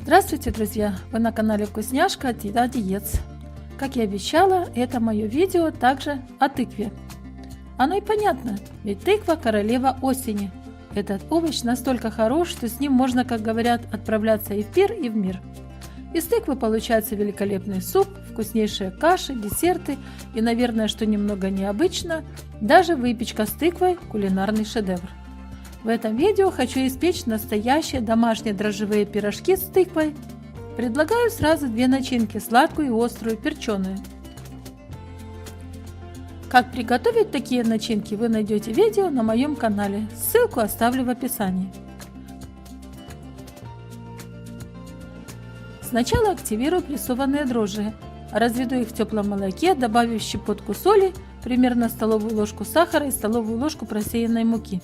Здравствуйте, друзья! Вы на канале Вкусняшка от Еда Диец. Как и обещала, это мое видео также о тыкве. Оно и понятно, ведь тыква – королева осени. Этот овощ настолько хорош, что с ним можно, как говорят, отправляться и в пир, и в мир. Из тыквы получается великолепный суп, вкуснейшие каши, десерты и, наверное, что немного необычно, даже выпечка с тыквой – кулинарный шедевр. В этом видео хочу испечь настоящие домашние дрожжевые пирожки с тыквой. Предлагаю сразу две начинки – сладкую и острую, перченую. Как приготовить такие начинки, вы найдете видео на моем канале. Ссылку оставлю в описании. Сначала активирую прессованные дрожжи. Разведу их в теплом молоке, добавив щепотку соли, примерно столовую ложку сахара и столовую ложку просеянной муки.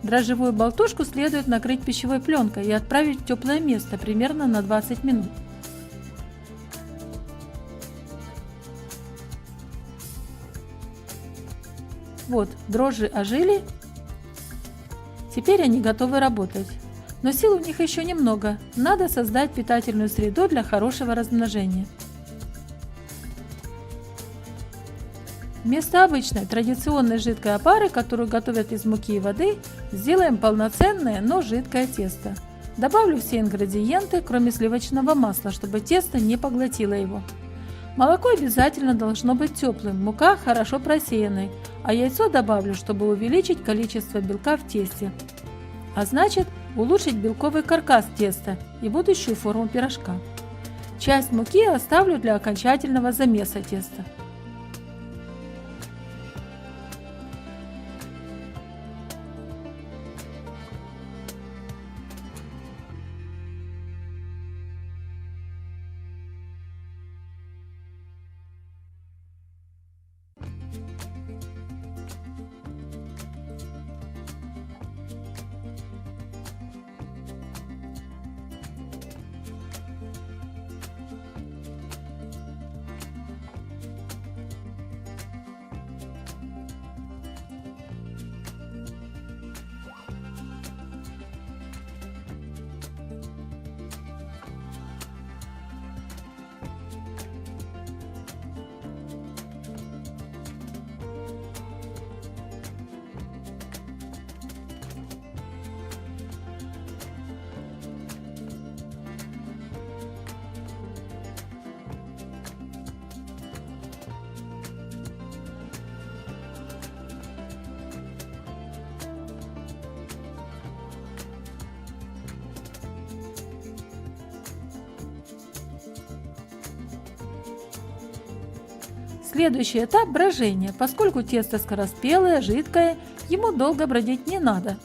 Дрожжевую болтушку следует накрыть пищевой пленкой и отправить в теплое место примерно на 20 минут. Вот, дрожжи ожили. Теперь они готовы работать. Но сил у них еще немного. Надо создать питательную среду для хорошего размножения. Вместо обычной традиционной жидкой опары, которую готовят из муки и воды, сделаем полноценное, но жидкое тесто. Добавлю все ингредиенты, кроме сливочного масла, чтобы тесто не поглотило его. Молоко обязательно должно быть теплым, мука хорошо просеянной, а яйцо добавлю, чтобы увеличить количество белка в тесте, а значит улучшить белковый каркас теста и будущую форму пирожка. Часть муки оставлю для окончательного замеса теста. Следующий этап – брожение. Поскольку тесто скороспелое, жидкое, ему долго бродить не надо.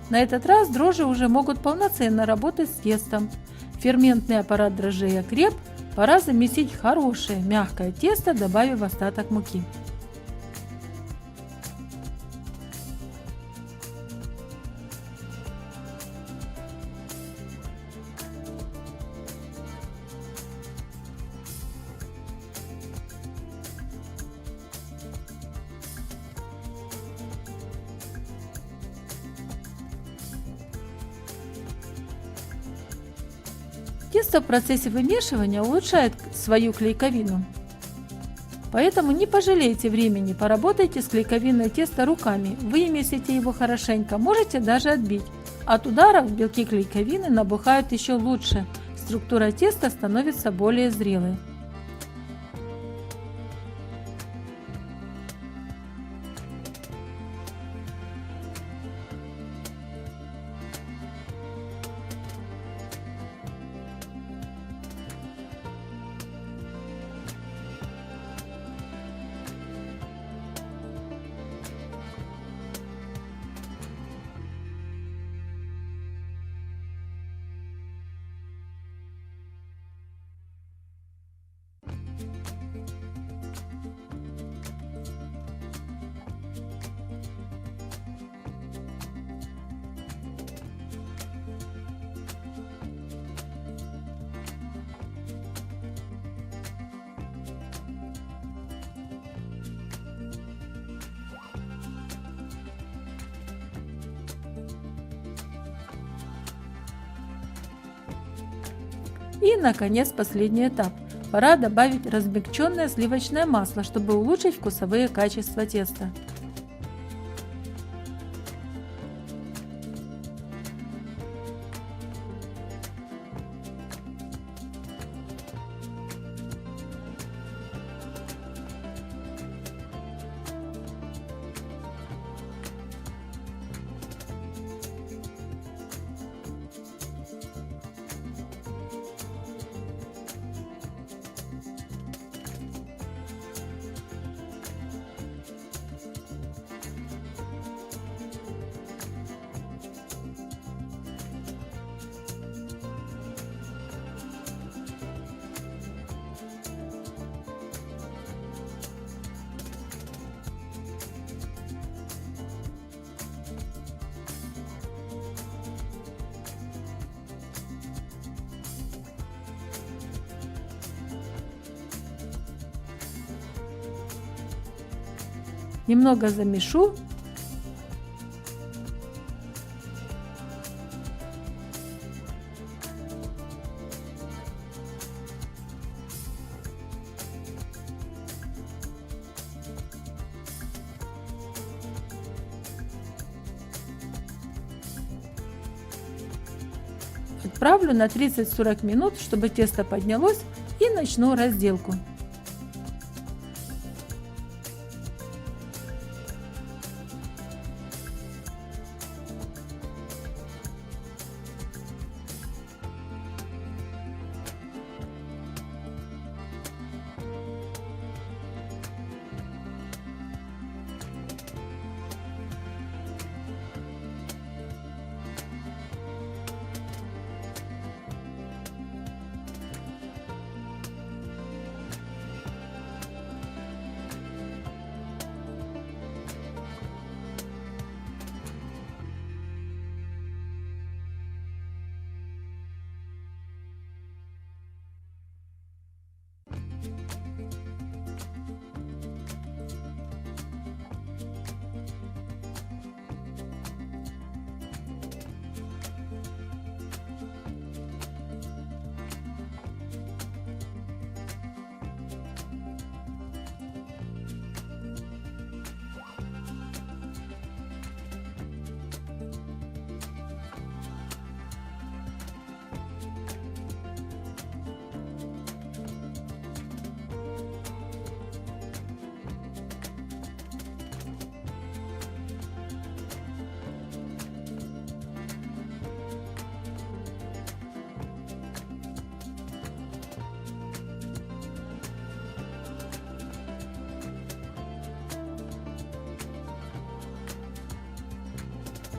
На этот раз дрожжи уже могут полноценно работать с тестом. Ферментный аппарат дрожжей окреп. Пора замесить хорошее мягкое тесто, добавив остаток муки. Тесто в процессе вымешивания улучшает свою клейковину. Поэтому не пожалейте времени, поработайте с клейковиной теста руками, вымесите его хорошенько, можете даже отбить. От ударов белки клейковины набухают еще лучше, структура теста становится более зрелой. И, наконец, последний этап. Пора добавить размягченное сливочное масло, чтобы улучшить вкусовые качества теста. Немного замешу. Отправлю на 30-40 минут, чтобы тесто поднялось, и начну разделку.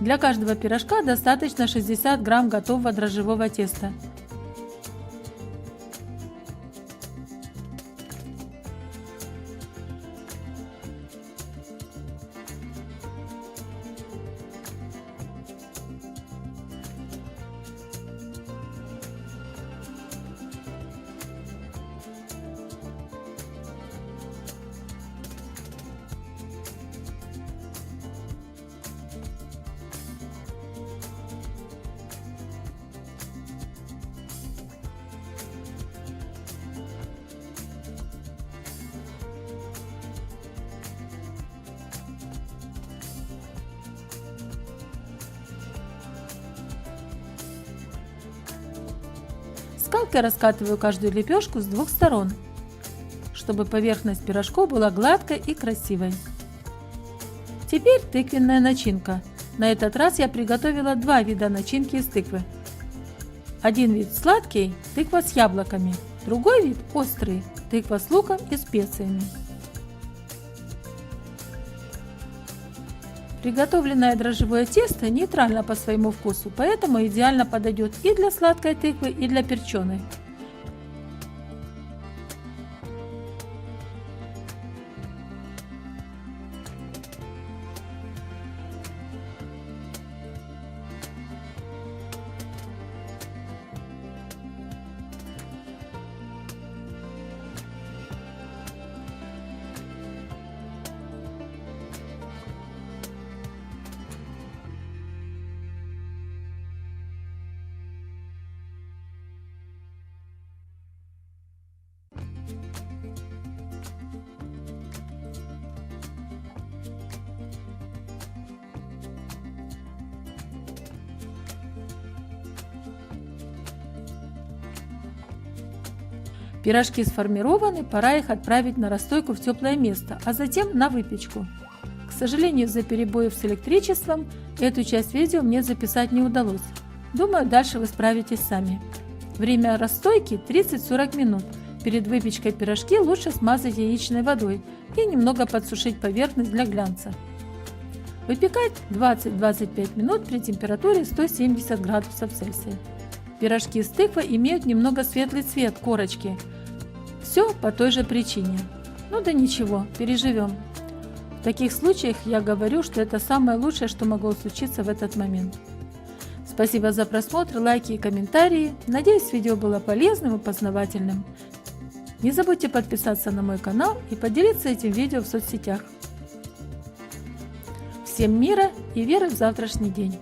Для каждого пирожка достаточно 60 грамм готового дрожжевого теста. Скалкой раскатываю каждую лепешку с двух сторон, чтобы поверхность пирожков была гладкой и красивой. Теперь тыквенная начинка. На этот раз я приготовила два вида начинки из тыквы. Один вид сладкий, тыква с яблоками, другой вид острый, тыква с луком и специями. Приготовленное дрожжевое тесто нейтрально по своему вкусу, поэтому идеально подойдет и для сладкой тыквы, и для перченой. Пирожки сформированы, пора их отправить на расстойку в теплое место, а затем на выпечку. К сожалению, из-за перебоев с электричеством эту часть видео мне записать не удалось. Думаю, дальше вы справитесь сами. Время расстойки 30-40 минут. Перед выпечкой пирожки лучше смазать яичной водой и немного подсушить поверхность для глянца. Выпекать 20-25 минут при температуре 170 градусов Цельсия. Пирожки из тыквы имеют немного светлый цвет корочки. Все по той же причине. Ну да ничего, переживем. В таких случаях я говорю, что это самое лучшее, что могло случиться в этот момент. Спасибо за просмотр, лайки и комментарии. Надеюсь, видео было полезным и познавательным. Не забудьте подписаться на мой канал и поделиться этим видео в соцсетях. Всем мира и веры в завтрашний день!